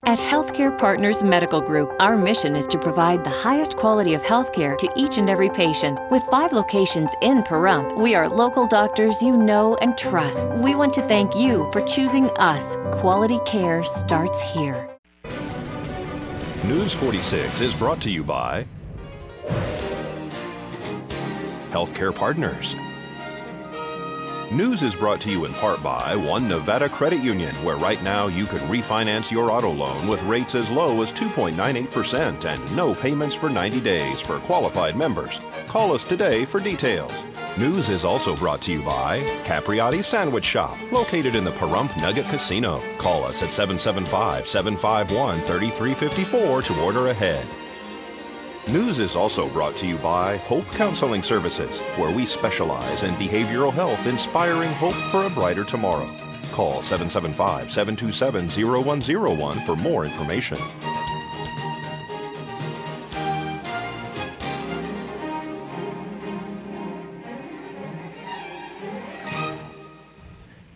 At Healthcare Partners Medical Group, our mission is to provide the highest quality of healthcare to each and every patient. With 5 locations in Pahrump, we are local doctors you know and trust. We want to thank you for choosing us. Quality care starts here. News 46 is brought to you by Healthcare Partners. News is brought to you in part by One Nevada Credit Union, where right now you can refinance your auto loan with rates as low as 2.98% and no payments for 90 days for qualified members. Call us today for details. News is also brought to you by Capriati Sandwich Shop, located in the Pahrump Nugget Casino. Call us at 775-751-3354 to order ahead. News is also brought to you by Hope Counseling Services, where we specialize in behavioral health, inspiring hope for a brighter tomorrow. Call 775-727-0101 for more information.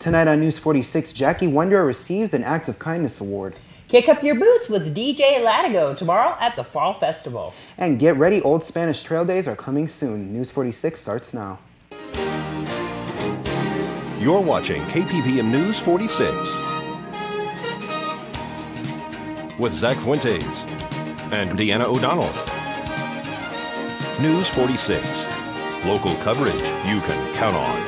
Tonight on News 46, Jackie Wonder receives an Act of Kindness Award. Kick up your boots with DJ Latigo tomorrow at the Fall Festival. And get ready, Old Spanish Trail Days are coming soon. News 46 starts now. You're watching KPVM News 46 with Zach Fuentes and Deanna O'Donnell. News 46. Local coverage you can count on.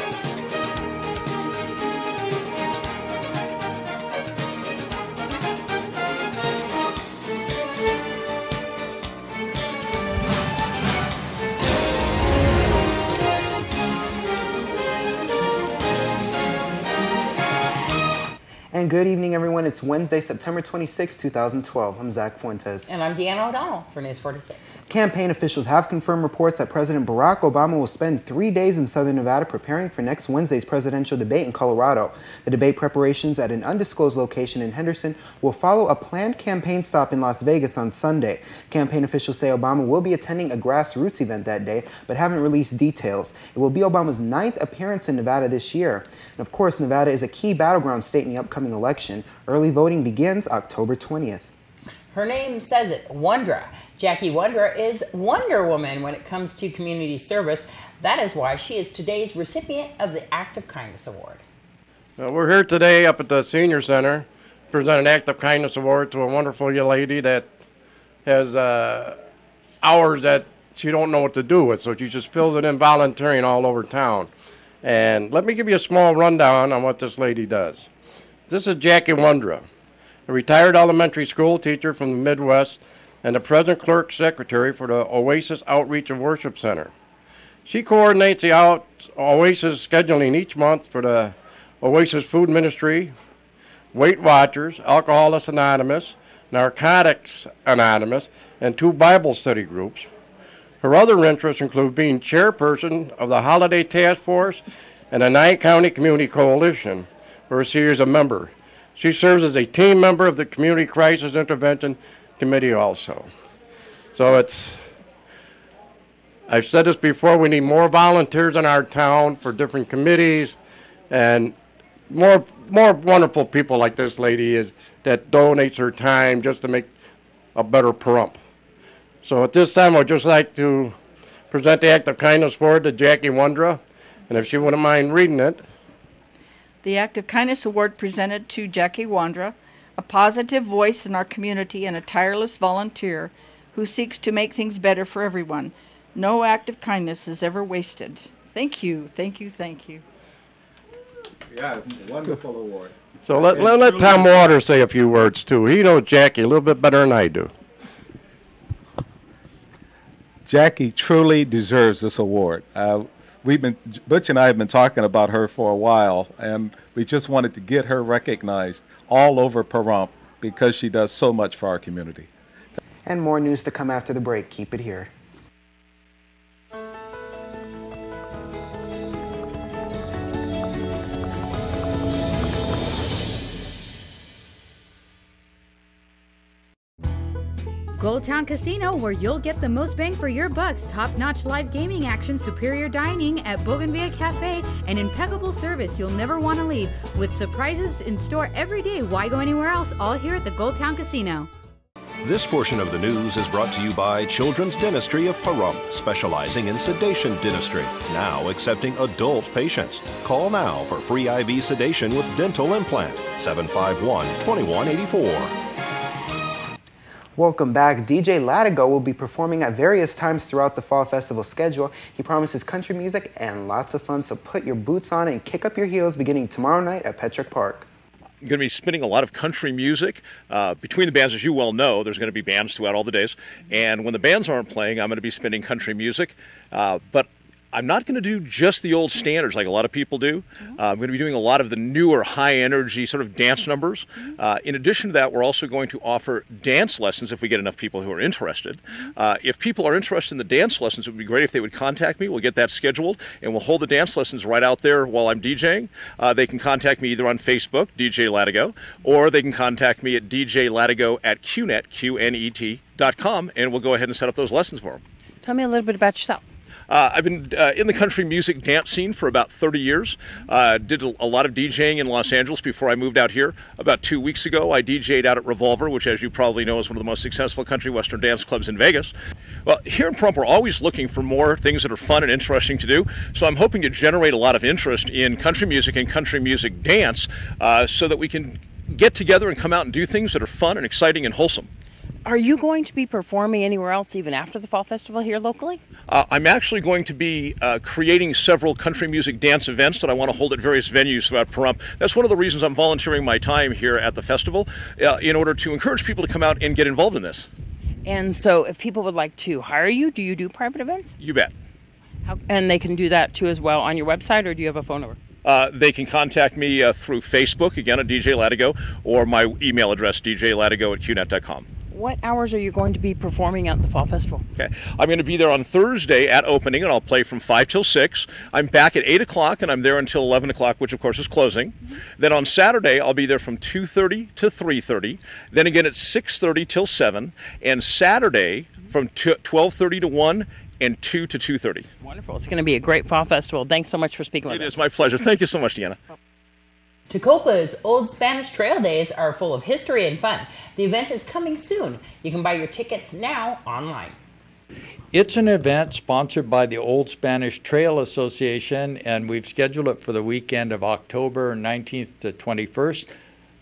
And good evening, everyone. It's Wednesday, September 26, 2012. I'm Zach Fuentes. And I'm Deanna O'Donnell for News 46. Campaign officials have confirmed reports that President Barack Obama will spend 3 days in Southern Nevada preparing for next Wednesday's presidential debate in Colorado. The debate preparations at an undisclosed location in Henderson will follow a planned campaign stop in Las Vegas on Sunday. Campaign officials say Obama will be attending a grassroots event that day, but haven't released details. It will be Obama's 9th appearance in Nevada this year. And of course, Nevada is a key battleground state in the upcoming election. Early voting begins October 20th. Her name says it, Wondra. Jackie Wondra is Wonder Woman when it comes to community service. That is why she is today's recipient of the Act of Kindness Award. We're here today up at the Senior Center to present an Act of Kindness Award to a wonderful young lady that has hours that she don't know what to do with, so she just fills it in volunteering all over town. And let me give you a small rundown on what this lady does. This is Jackie Wondra, a retired elementary school teacher from the Midwest and the present clerk secretary for the Oasis Outreach and Worship Center. She coordinates the Oasis scheduling each month for the Oasis Food Ministry, Weight Watchers, Alcoholics Anonymous, Narcotics Anonymous, and 2 Bible study groups. Her other interests include being chairperson of the Holiday Task Force and the Nye County Community Coalition, where she is a member. She serves as a team member of the Community Crisis Intervention Committee also. So I've said this before, we need more volunteers in our town for different committees, and more wonderful people like this lady that donates her time just to make a better Pahrump. So at this time, I'd just like to present the Act of Kindness Award to Jackie Wondra, and if she wouldn't mind reading it. The Act of Kindness Award presented to Jackie Wondra, a positive voice in our community and a tireless volunteer who seeks to make things better for everyone. No act of kindness is ever wasted. Thank you, thank you, thank you. Yes, wonderful award. So let Tom Waters say a few words too. He knows Jackie a little bit better than I do. Jackie truly deserves this award. Butch and I have been talking about her for a while, and we just wanted to get her recognized all over Pahrump because she does so much for our community. And more news to come after the break. Keep it here. Gold Town Casino, where you'll get the most bang for your bucks. Top-notch live gaming action, superior dining at Bougainvillea Cafe, and impeccable service you'll never want to leave. With surprises in store every day, why go anywhere else? All here at the Gold Town Casino. This portion of the news is brought to you by Children's Dentistry of Pahrump, specializing in sedation dentistry, now accepting adult patients. Call now for free IV sedation with dental implant, 751-2184. Welcome back. DJ Latigo will be performing at various times throughout the Fall Festival schedule. He promises country music and lots of fun, so put your boots on and kick up your heels beginning tomorrow night at Petrick Park. I'm going to be spinning a lot of country music. Between the bands, as you well know, there's going to be bands throughout all the days. And when the bands aren't playing, I'm going to be spinning country music. But I'm not going to do just the old standards like a lot of people do. I'm going to be doing a lot of the newer, high-energy sort of dance numbers. In addition to that, we're also going to offer dance lessons if we get enough people who are interested. If people are interested in the dance lessons, it would be great if they would contact me. We'll get that scheduled, and we'll hold the dance lessons right out there while I'm DJing. They can contact me either on Facebook, DJ Latigo, or they can contact me at djlatigo@qnet, QNET.com, and we'll go ahead and set up those lessons for them. Tell me a little bit about yourself. I've been in the country music dance scene for about 30 years. Did a lot of DJing in Los Angeles before I moved out here. About 2 weeks ago, I DJ'd out at Revolver, which, as you probably know, is one of the most successful country western dance clubs in Vegas. Well, here in Pahrump, we're always looking for more things that are fun and interesting to do. So I'm hoping to generate a lot of interest in country music and country music dance so that we can get together and come out and do things that are fun and exciting and wholesome. Are you going to be performing anywhere else even after the Fall Festival here locally? I'm actually going to be creating several country music dance events that I want to hold at various venues throughout Pahrump. That's one of the reasons I'm volunteering my time here at the festival in order to encourage people to come out and get involved in this. And so if people would like to hire you, do you do private events? You bet. And they can do that too as well on your website, or do you have a phone number? They can contact me through Facebook, again, at DJ Latigo, or my email address, djlatigo@qnet.com. What hours are you going to be performing at the Fall Festival? Okay, I'm going to be there on Thursday at opening, and I'll play from 5 till 6. I'm back at 8 o'clock, and I'm there until 11 o'clock, which, of course, is closing. Then on Saturday, I'll be there from 2:30 to 3:30. Then again at 6:30 till 7. And Saturday from 12:30 to 1 and 2 to 2:30. Wonderful. It's going to be a great Fall Festival. Thanks so much for speaking with us. It is my pleasure. Thank you so much, Deanna. Tecopa's Old Spanish Trail Days are full of history and fun. The event is coming soon. You can buy your tickets now online. It's an event sponsored by the Old Spanish Trail Association, and we've scheduled it for the weekend of October 19th to 21st.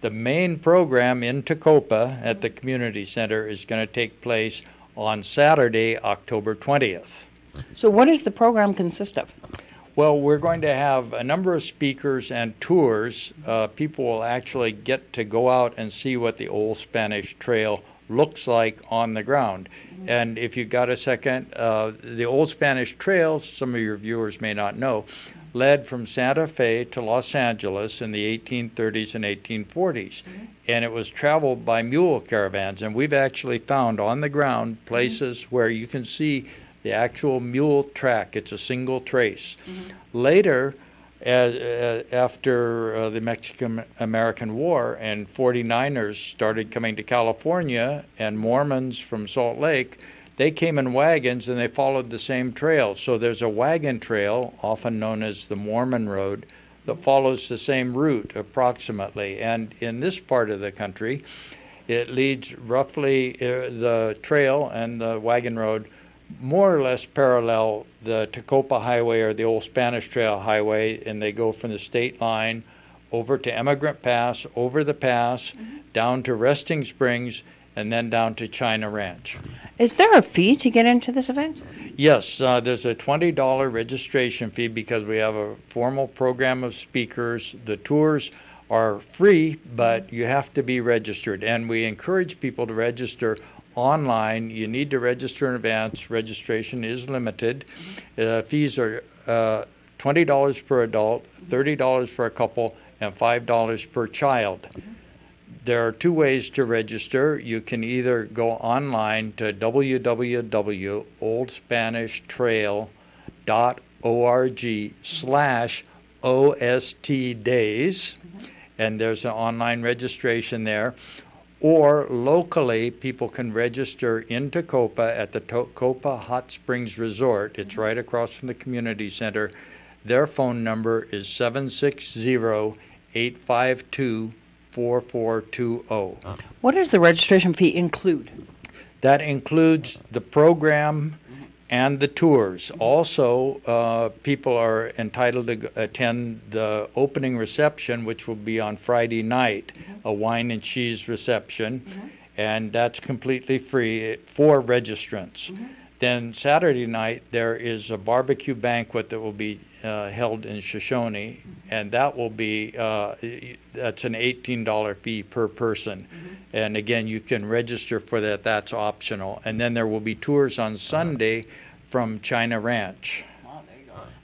The main program in Tecopa at the Community Center is going to take place on Saturday, October 20th. So what does the program consist of? Well, we're going to have a number of speakers and tours. People will actually get to go out and see what the Old Spanish Trail looks like on the ground. And if you've got a second, the Old Spanish Trail, some of your viewers may not know, led from Santa Fe to Los Angeles in the 1830s and 1840s. And it was traveled by mule caravans. And we've actually found on the ground places where you can see the actual mule track. It's a single trace. Later, after the Mexican-American War and 49ers started coming to California, and Mormons from Salt Lake, they came in wagons and they followed the same trail. So there's a wagon trail, often known as the Mormon Road, that follows the same route approximately. And in this part of the country, it leads roughly, the trail and the wagon road more or less parallel the Tecopa Highway or the Old Spanish Trail Highway, and they go from the state line over to Emigrant Pass, over the pass, down to Resting Springs, and then down to China Ranch. Is there a fee to get into this event? Yes, there's a $20 registration fee because we have a formal program of speakers. The tours are free, but you have to be registered, and we encourage people to register online. You need to register in advance. Registration is limited. Fees are $20 per adult, $30 for a couple, and $5 per child. There are two ways to register. You can either go online to www.oldspanishtrail.org/OST days, and there's an online registration there. or locally, people can register in Tecopa at the Tecopa Hot Springs Resort. It's right across from the community center. Their phone number is 760-852-4420. What does the registration fee include? That includes the program and the tours. Also, people are entitled to attend the opening reception, which will be on Friday night, a wine and cheese reception, and that's completely free for registrants. Then Saturday night, there is a barbecue banquet that will be held in Shoshone, and that will be, that's an $18 fee per person. And again, you can register for that, that's optional. And then there will be tours on Sunday from China Ranch.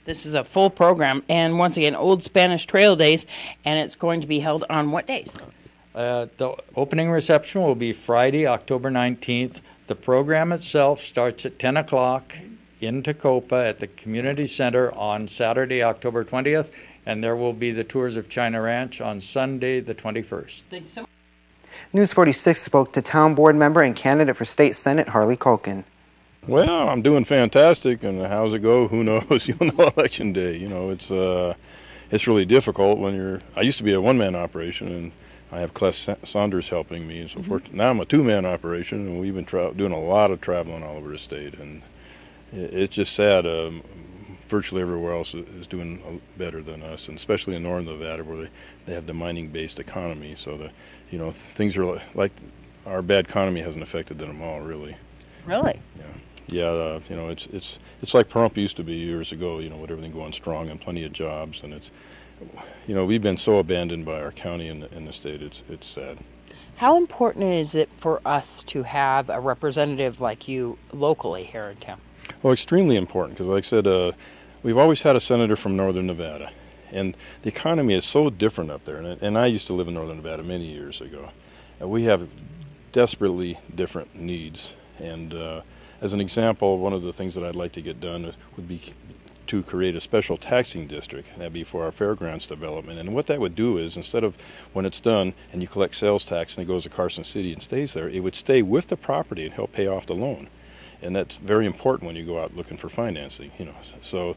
This is a full program, and once again, Old Spanish Trail Days, and it's going to be held on what days? The opening reception will be Friday, October 19th. The program itself starts at 10 o'clock in Tecopa at the community center on Saturday, October 20th, and there will be the tours of China Ranch on Sunday, the 21st. Thanks so much. News 46 spoke to town board member and candidate for state senate Harley Culkin. Well, I'm doing fantastic, and how's it go? Who knows? You'll know election day. You know, it's really difficult when you're. I used to be a one-man operation, and I have Cless Saunders helping me, and so forth. Now I'm a two-man operation, and we've been doing a lot of traveling all over the state, and it's just sad. Virtually everywhere else is doing better than us, and especially in northern Nevada, where they have the mining-based economy. So things are like our bad economy hasn't affected them all, really. Really? Yeah, it's like Pahrump used to be years ago, with everything going strong and plenty of jobs, and it's, we've been so abandoned by our county and the state, it's sad. How important is it for us to have a representative like you locally here in town? Well, extremely important, because like I said, we've always had a senator from northern Nevada, and the economy is so different up there, and I used to live in northern Nevada many years ago. We have desperately different needs, and as an example, one of the things that I'd like to get done would be to create a special taxing district. That'd be for our fairgrounds development. And what that would do is, instead of when it's done and you collect sales tax and it goes to Carson City and stays there, it would stay with the property and help pay off the loan. And that's very important when you go out looking for financing. So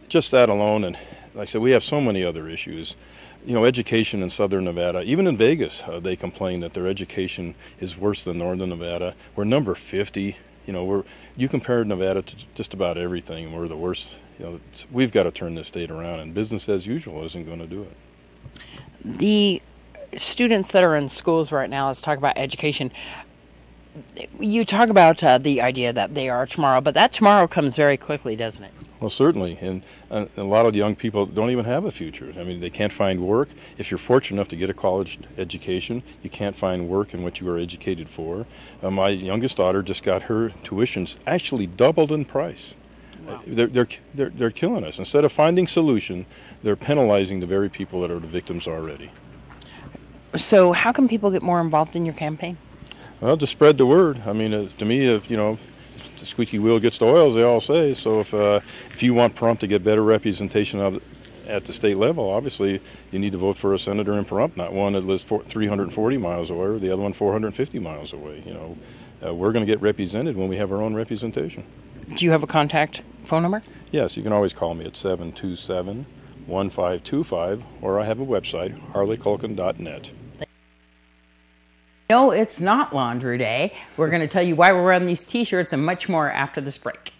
just that alone, and like I said, we have so many other issues. Education in southern Nevada, even in Vegas, they complain that their education is worse than northern Nevada. We're number 50. You compare Nevada to just about everything, and we're the worst. We've got to turn this state around, and business as usual isn't going to do it. The students that are in schools right now, let's talk about education. You talk about the idea that they are tomorrow, but that tomorrow comes very quickly, doesn't it? Well, certainly, and a lot of young people don't even have a future. I mean, they can't find work. If you're fortunate enough to get a college education, you can't find work in what you are educated for. My youngest daughter just got her tuitions actually doubled in price. Wow. They're killing us. Instead of finding solution, they're penalizing the very people that are the victims already. So how can people get more involved in your campaign? Well, to spread the word. I mean, to me, if the squeaky wheel gets the oil, as they all say. So if you want Pahrump to get better representation at the state level, obviously you need to vote for a senator in Pahrump, not one that lives 340 miles away or the other one 450 miles away. We're going to get represented when we have our own representation. Do you have a contact phone number? Yes, you can always call me at 727-1525, or I have a website, harleyculkin.net. No, it's not laundry day. We're going to tell you why we're wearing these t-shirts and much more after this break.